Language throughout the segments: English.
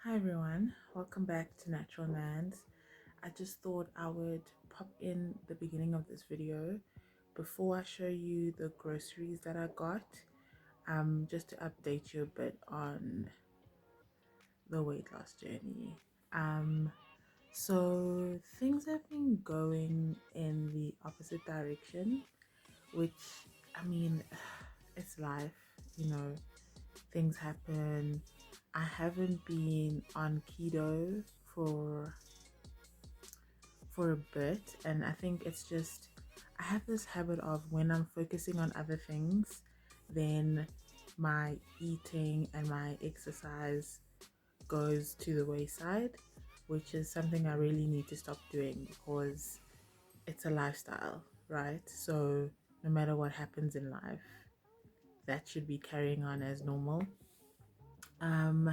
Hi everyone, welcome back to Natural Nans. I just thought I would pop in the beginning of this video before I show you the groceries that I got, just to update you a bit on the weight loss journey. Um, so things have been going in the opposite direction, which I mean, it's life, you know, things happen. I haven't been on keto for a bit, and I think it's just I have this habit of when I'm focusing on other things, then my eating and my exercise goes to the wayside, which is something I really need to stop doing because it's a lifestyle, right? So no matter what happens in life, that should be carrying on as normal. Um,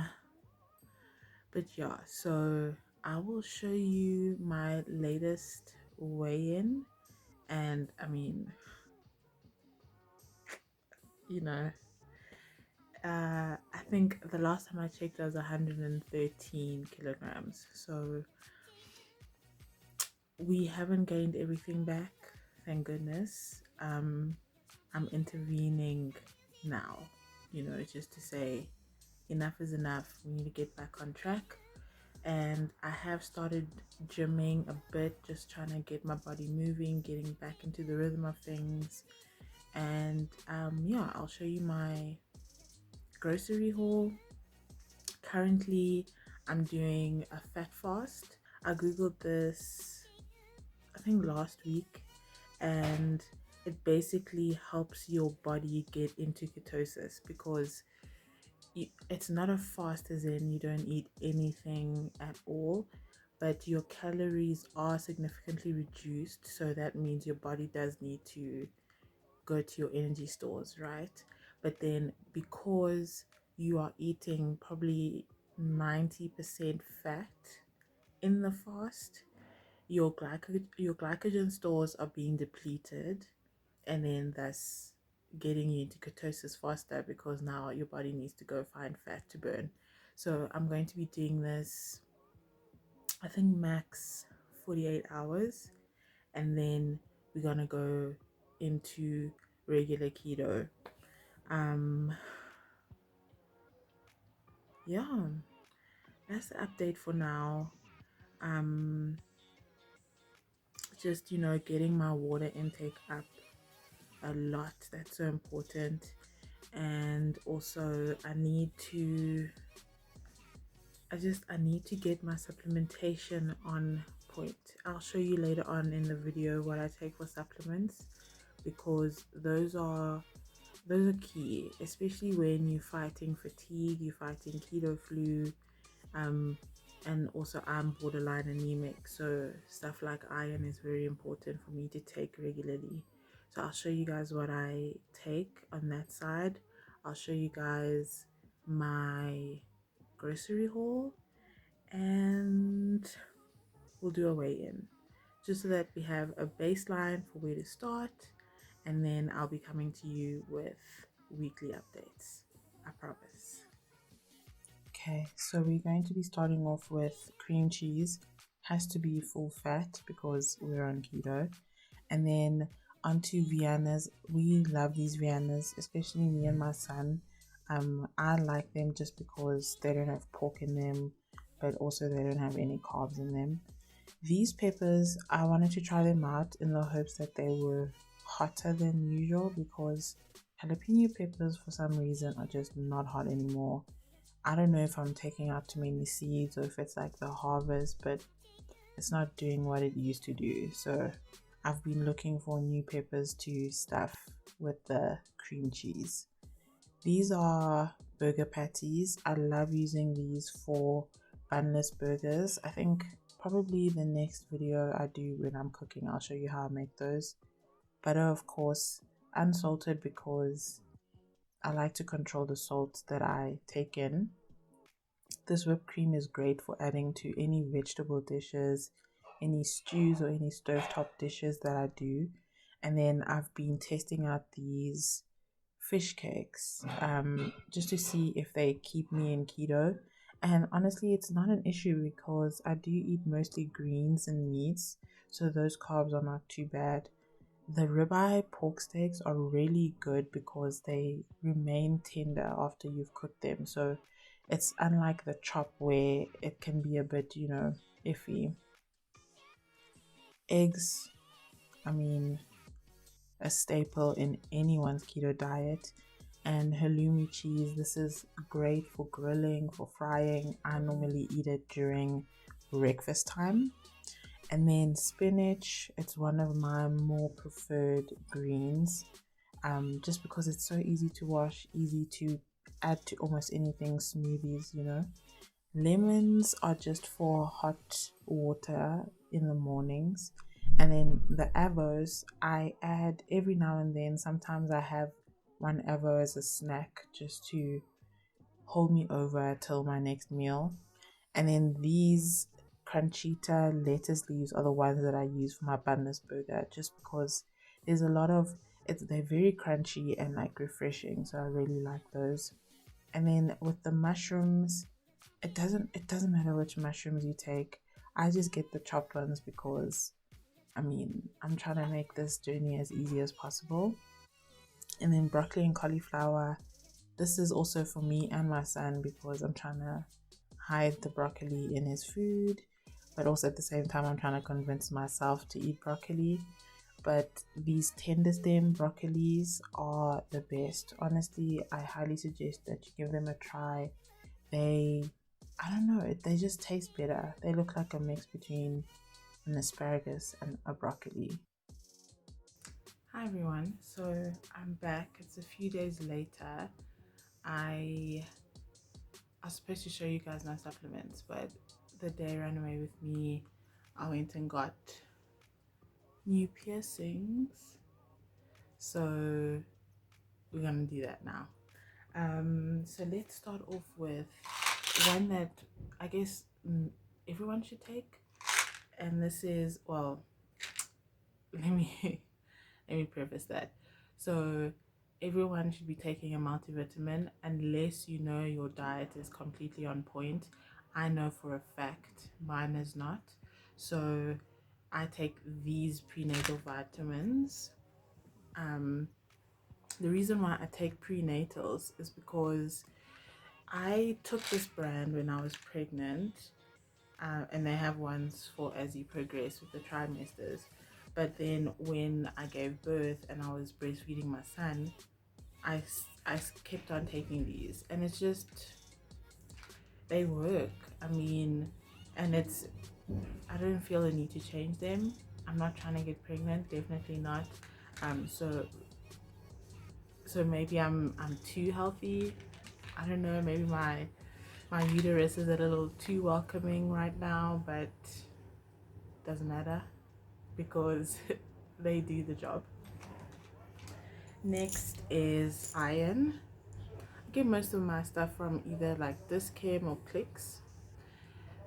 but yeah, so I will show you my latest weigh-in, and I mean, you know, I think the last time I checked I was 113 kilograms. So we haven't gained everything back, thank goodness. I'm intervening now, you know, just to say enough is enough. We need to get back on track. And I have started gymming a bit, just trying to get my body moving, getting back into the rhythm of things. And yeah, I'll show you my grocery haul. Currently, I'm doing a fat fast. I googled this, I think last week, and it basically helps your body get into ketosis because it's not a fast as in you don't eat anything at all, but your calories are significantly reduced. So that means your body does need to go to your energy stores, right? But then because you are eating probably 90% fat in the fast, your glycogen stores are being depleted, and then thus getting you into ketosis faster because now your body needs to go find fat to burn. So I'm going to be doing this, I think max 48 hours, and then we're gonna go into regular keto. um yeah, that's the update for now. um just, you know, getting my water intake up a lot. That's so important. And also I need to get my supplementation on point. I'll show you later on in the video what I take for supplements, because those are key, especially when you're fighting fatigue, you're fighting keto flu. um and also I'm borderline anemic, so stuff like iron is very important for me to take regularly. So I'll show you guys what I take on that side. I'll show you guys my grocery haul, and we'll do a weigh-in just so that we have a baseline for where to start, and then I'll be coming to you with weekly updates, I promise. Okay, so we're going to be starting off with cream cheese. Has to be full fat because we're on keto. And then onto Viennas. We love these Viennas, especially me and my son. I like them just because they don't have pork in them, but also they don't have any carbs in them. These peppers, I wanted to try them out in the hopes that they were hotter than usual, because jalapeno peppers for some reason are just not hot anymore. I don't know if I'm taking out too many seeds or if it's like the harvest, but it's not doing what it used to do. So I've been looking for new peppers to stuff with the cream cheese. These are burger patties. I love using these for bunless burgers. I think probably the next video I do when I'm cooking, I'll show you how I make those. Butter, of course, unsalted, because I like to control the salt that I take in. This whipped cream is great for adding to any vegetable dishes, any stews, or any stovetop dishes that I do. And then I've been testing out these fish cakes, just to see if they keep me in keto. And honestly, it's not an issue because I do eat mostly greens and meats, so those carbs are not too bad. The ribeye pork steaks are really good because they remain tender after you've cooked them. So it's unlike the chop where it can be a bit, iffy. Eggs, I mean, a staple in anyone's keto diet. And halloumi cheese, this is great for grilling, for frying. I normally eat it during breakfast time. And then spinach, it's one of my more preferred greens, just because it's so easy to wash, easy to add to almost anything, smoothies. Lemons are just for hot water in the mornings. And then the avos, I add every now and then. Sometimes I have one avo as a snack just to hold me over till my next meal. And then these crunchita lettuce leaves are the ones that I use for my bunless burger, just because there's a lot of they're very crunchy and like refreshing, so I really like those. And then with the mushrooms, it doesn't matter which mushrooms you take. I just get the chopped ones because I'm trying to make this journey as easy as possible. And then broccoli and cauliflower, this is also for me and my son because I'm trying to hide the broccoli in his food, but also at the same time, I'm trying to convince myself to eat broccoli. But these tender stem broccolis are the best. Honestly, I highly suggest that you give them a try. I don't know, they just taste better. They look like a mix between an asparagus and a broccoli. Hi everyone, so I'm back. It's a few days later. I was supposed to show you guys my supplements, but the day ran away with me. I went and got new piercings, so we're gonna do that now. So let's start off with one that I guess everyone should take, and this is, well, let me let me preface that. So everyone should be taking a multivitamin unless you know your diet is completely on point. I know for a fact mine is not. So I take these prenatal vitamins. Um, the reason why I take prenatals is because I took this brand when I was pregnant, and they have ones for as you progress with the trimesters. But then when I gave birth and I was breastfeeding my son, I kept on taking these, and it's just, they work. I mean, and I don't feel a need to change them. I'm not trying to get pregnant, definitely not. So maybe I'm too healthy. I don't know, maybe my uterus is a little too welcoming right now, but doesn't matter because they do the job. Next is iron. I get most of my stuff from either like this Chem or Clicks.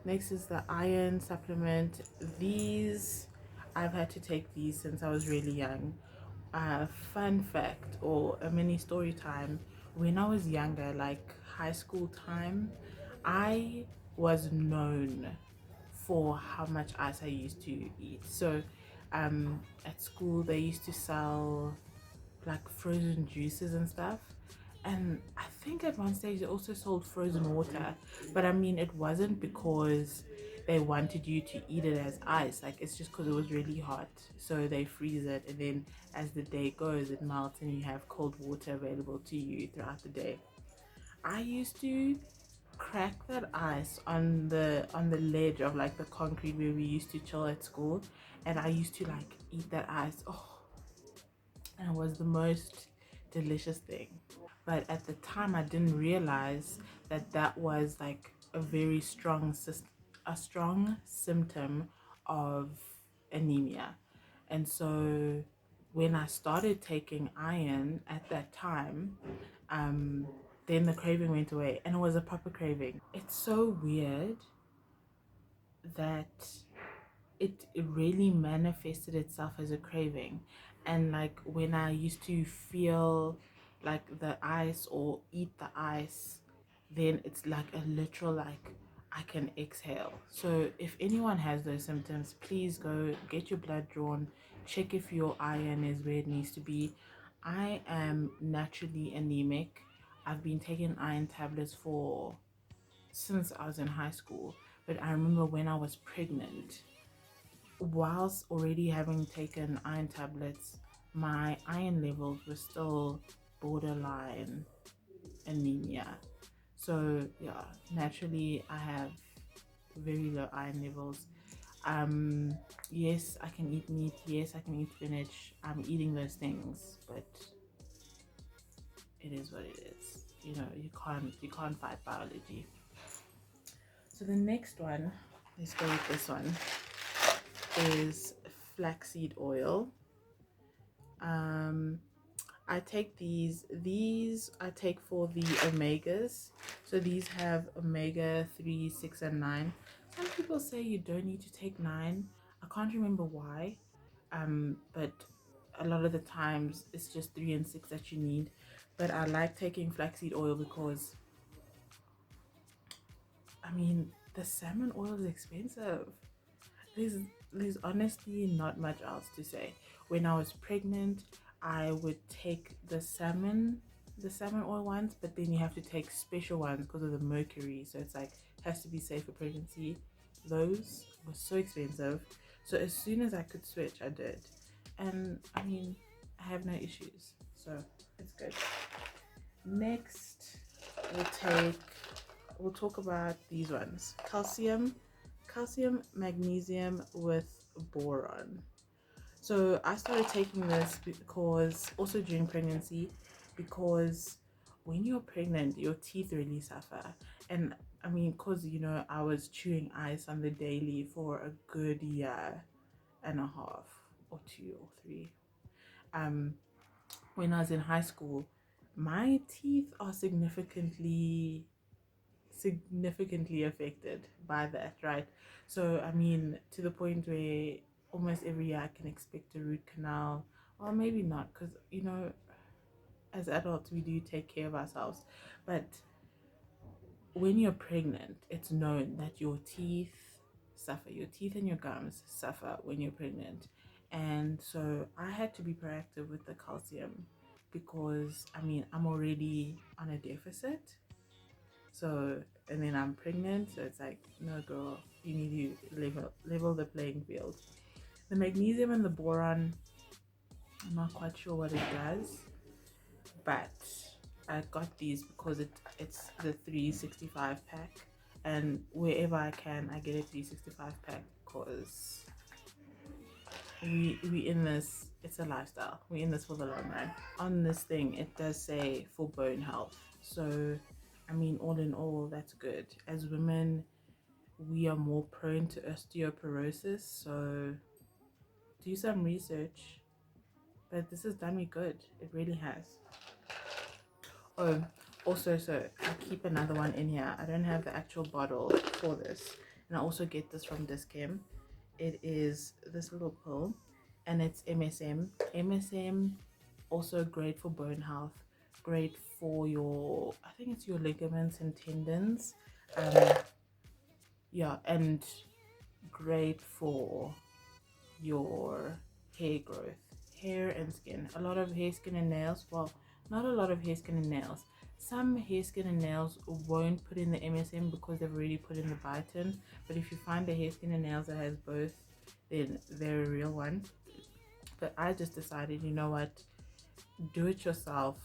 Next is the iron supplement. These, I've had to take these since I was really young. Fun fact or a mini story time. When I was younger, like high school time, I was known for how much ice I used to eat. So at school they used to sell like frozen juices and stuff, and I think at one stage they also sold frozen water, but I mean it wasn't because they wanted you to eat it as ice. Like, it's just because it was really hot, so they freeze it, and then as the day goes it melts and you have cold water available to you throughout the day. I used to crack that ice on the ledge of like the concrete where we used to chill at school, and I used to like eat that ice. Oh, and it was the most delicious thing. But at the time I didn't realize that that was like a strong symptom of anemia. And so when I started taking iron at that time, um then the craving went away, and it was a proper craving. It's so weird that it really manifested itself as a craving. And like when I used to feel like the ice or eat the ice, then it's like a literal, like, I can exhale. So if anyone has those symptoms, please go get your blood drawn, check if your iron is where it needs to be. I am naturally anemic. I've been taking iron tablets for since I was in high school, but I remember when I was pregnant, whilst already having taken iron tablets, my iron levels were still borderline anemia. So yeah, naturally I have very low iron levels. Yes, I can eat meat, yes, I can eat spinach. I'm eating those things, but it is what it is. You know, you can't fight biology. So the next one, let's go with this one, is flaxseed oil. um I take these I take for the omegas. So these have omega 3, 6 and 9. Some people say you don't need to take 9. I can't remember why, but a lot of the times it's just 3 and 6 that you need. But I like taking flaxseed oil because, I mean, the salmon oil is expensive. there's there's honestly not much else to say. When I was pregnant, I would take the salmon oil ones, but then you have to take special ones because of the mercury. So it's like, has to be safe for pregnancy. Those were so expensive. So as soon as I could switch, I did. And I mean, I have no issues. So it's good. Next, we'll talk about these ones. Calcium, magnesium with boron. So I started taking this because, also during pregnancy, because when you're pregnant, your teeth really suffer. And I mean, because, you know, I was chewing ice on the daily for a good year and a half, or 2 or 3. When I was in high school, my teeth are significantly affected by that, right? So I mean, to the point where almost every year I can expect a root canal, or maybe not, because, you know, as adults we do take care of ourselves. But when you're pregnant, it's known that your teeth suffer, your teeth and your gums suffer when you're pregnant. And so I had to be proactive with the calcium, because I mean, I'm already on a deficit. So, and then I'm pregnant, so it's like, no, girl, you need to level the playing field. The magnesium and the boron, I'm not quite sure what it does, but I got these because it's the 365 pack, and wherever I can, I get a 365 pack, because we in this, it's a lifestyle. We in this for the long run. On this thing, it does say for bone health. So, I mean, all in all, that's good. As women, we are more prone to osteoporosis, so do some research. But this has done me good. It really has. Oh, also, so I keep another one in here. I don't have the actual bottle for this, and I also get this from Dischem. It is this little pill, and it's MSM. MSM, also great for bone health, great for your, I think it's your ligaments and tendons. Yeah, and great for your hair growth, hair and skin. A lot of hair, skin and nails, well, not a lot of hair, skin and nails. Some hair, skin and nails won't put in the MSM because they've already put in the biotin. But if you find a hair, skin and nails that has both, then they're a real one. But I just decided, you know what, do it yourself,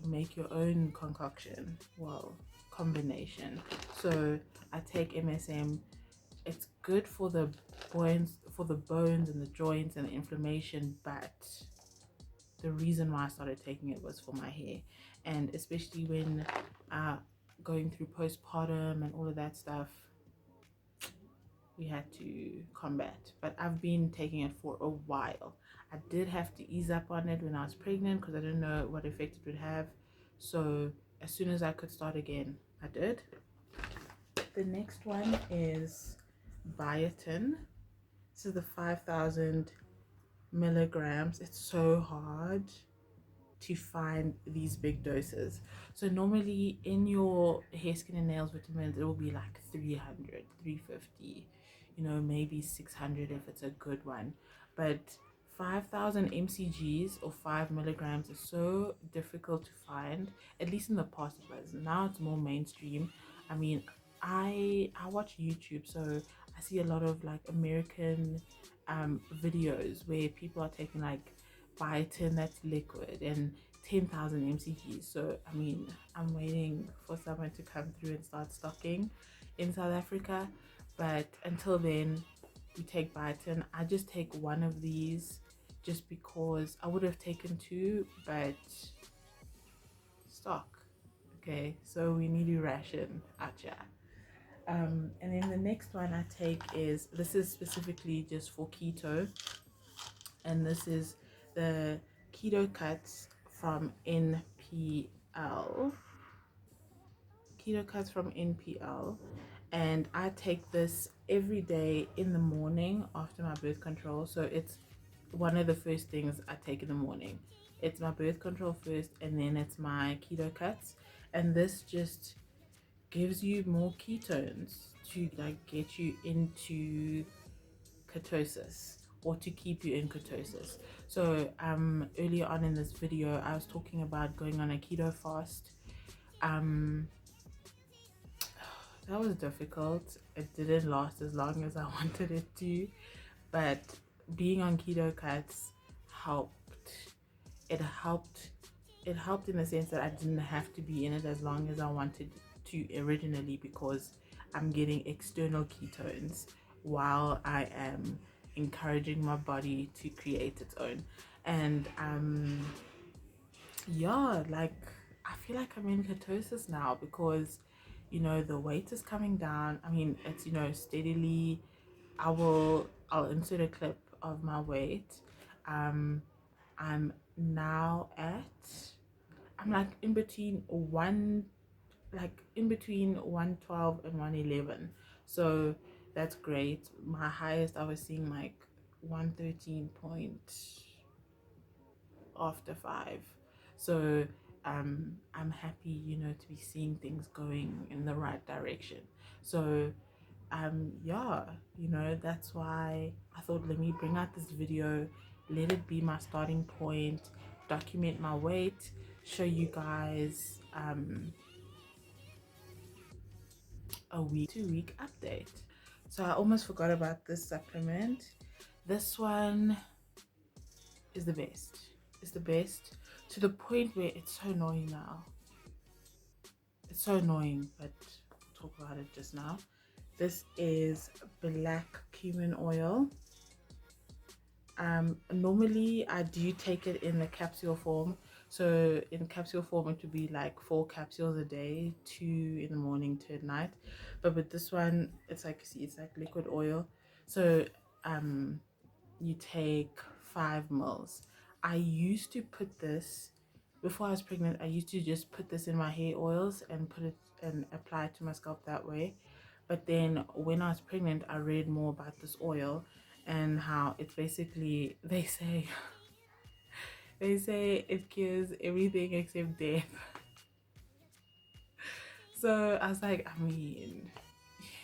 make your own concoction, well, combination. So I take MSM. It's good for the bones and the joints and the inflammation, but the reason why I started taking it was for my hair, and especially when going through postpartum and all of that stuff, we had to combat. But I've been taking it for a while. I did have to ease up on it when I was pregnant because I didn't know what effect it would have. So as soon as I could start again, I did. The next one is biotin. This is the 5,000 milligrams. It's so hard to find these big doses. So normally in your hair, skin and nails vitamins, it will be like 300, 350, you know, maybe 600 if it's a good one. But 5,000 mcgs or 5 milligrams is so difficult to find, at least in the past it was. Now it's more mainstream. I mean, I watch YouTube, so I see a lot of like American videos where people are taking like biotin that's liquid and 10,000 mcgs. So I mean, I'm waiting for someone to come through and start stocking in South Africa, but until then we take biotin. I just take one of these just because I would have taken two, but stock. Okay, so we need to ration. Acha. And then the next one I take is, this is specifically just for keto, and this is the keto cuts from NPL. Keto cuts from NPL, and I take this every day in the morning after my birth control. So it's one of the first things I take in the morning. It's my birth control first, and then it's my keto cuts, and this just gives you more ketones to like get you into ketosis, or to keep you in ketosis. So earlier on in this video I was talking about going on a keto fast. That was difficult. It didn't last as long as I wanted it to, but being on keto cuts helped. It helped. It helped in the sense that I didn't have to be in it as long as I wanted to originally, because I'm getting external ketones while I am encouraging my body to create its own. And yeah, like I feel like I'm in ketosis now because, you know, the weight is coming down. I mean, it's, you know, steadily. I'll insert a clip of my weight. I'm now at, I'm like in between 112 and 111. So that's great. My highest I was seeing like 113 point after 5. So I'm happy, you know, to be seeing things going in the right direction. So yeah, you know, that's why I thought, let me bring out this video, let it be my starting point, document my weight, show you guys a week to week update. So I almost forgot about this supplement. This one is the best. It's the best to the point where it's so annoying now. It's so annoying, but we'll talk about it just now. This is black cumin oil. Normally I do take it in the capsule form. So in capsule form it would be like 4 capsules a day, 2 in the morning, 2 at night. But with this one, it's like, see, it's like liquid oil. So you take 5 mils. I used to put this, before I was pregnant, I used to just put this in my hair oils and put it and apply it to my scalp that way. But then when I was pregnant, I read more about this oil and how it's basically, they say they say it cures everything except death. So I was like, I mean,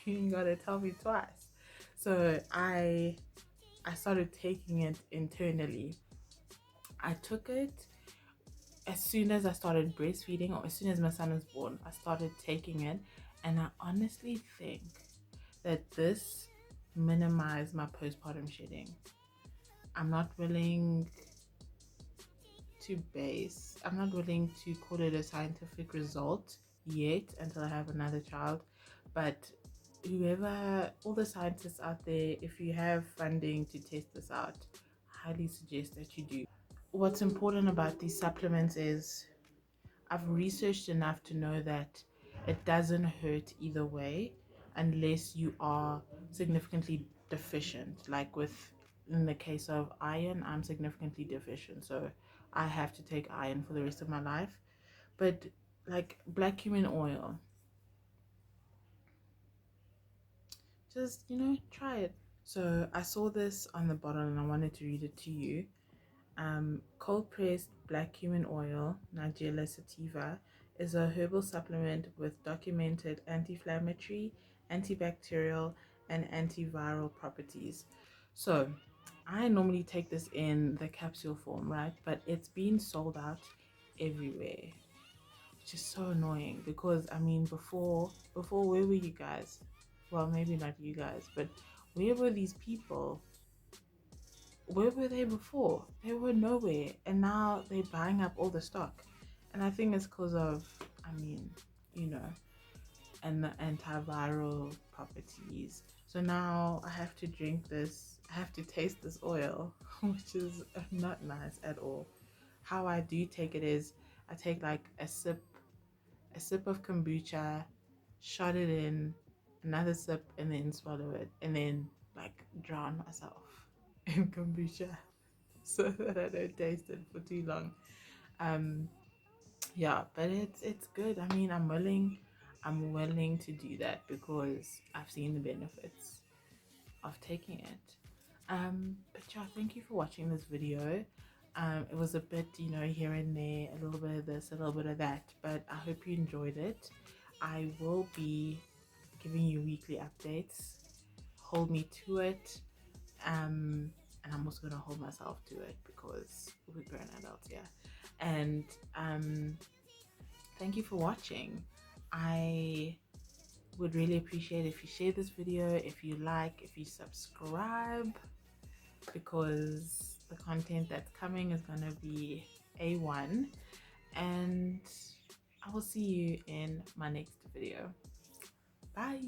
you gotta tell me twice. So I started taking it internally. I took it as soon as I started breastfeeding, or as soon as my son was born. I started taking it, and I honestly think that this minimized my postpartum shedding. I'm not willing I'm not willing to call it a scientific result yet until I have another child, but all the scientists out there, if you have funding to test this out, I highly suggest that you do. What's important about these supplements is I've researched enough to know that it doesn't hurt either way unless you are significantly deficient. Like in the case of iron, I'm significantly deficient, so I have to take iron for the rest of my life. But like black cumin oil, just, you know, try it. So I saw this on the bottle and I wanted to read it to you. Cold pressed black cumin oil, Nigella sativa, is a herbal supplement with documented anti-inflammatory, antibacterial, and antiviral properties. So, I normally take this in the capsule form, right? But it's been sold out everywhere, which is so annoying because I mean, before where were you guys? Well, maybe not you guys, but where were these people? Where were they before? They were nowhere, and now they're buying up all the stock. And I think it's because of, I mean, you know, and the antiviral properties. So now I have to drink this, I have to taste this oil, which is not nice at all. How I do take it is I take like a sip of kombucha, shot it in, another sip, and then swallow it, and then like drown myself in kombucha so that I don't taste it for too long. Um, yeah, but it's good. I mean, I'm willing to do that because I've seen the benefits of taking it. But yeah, thank you for watching this video. It was a bit, you know, here and there, a little bit of this, a little bit of that, but I hope you enjoyed it. I will be giving you weekly updates. Hold me to it. And I'm also gonna hold myself to it because we're grown adults, yeah. And thank you for watching. I would really appreciate if you share this video, if you like, if you subscribe, because the content that's coming is gonna be A1. And I will see you in my next video. Bye.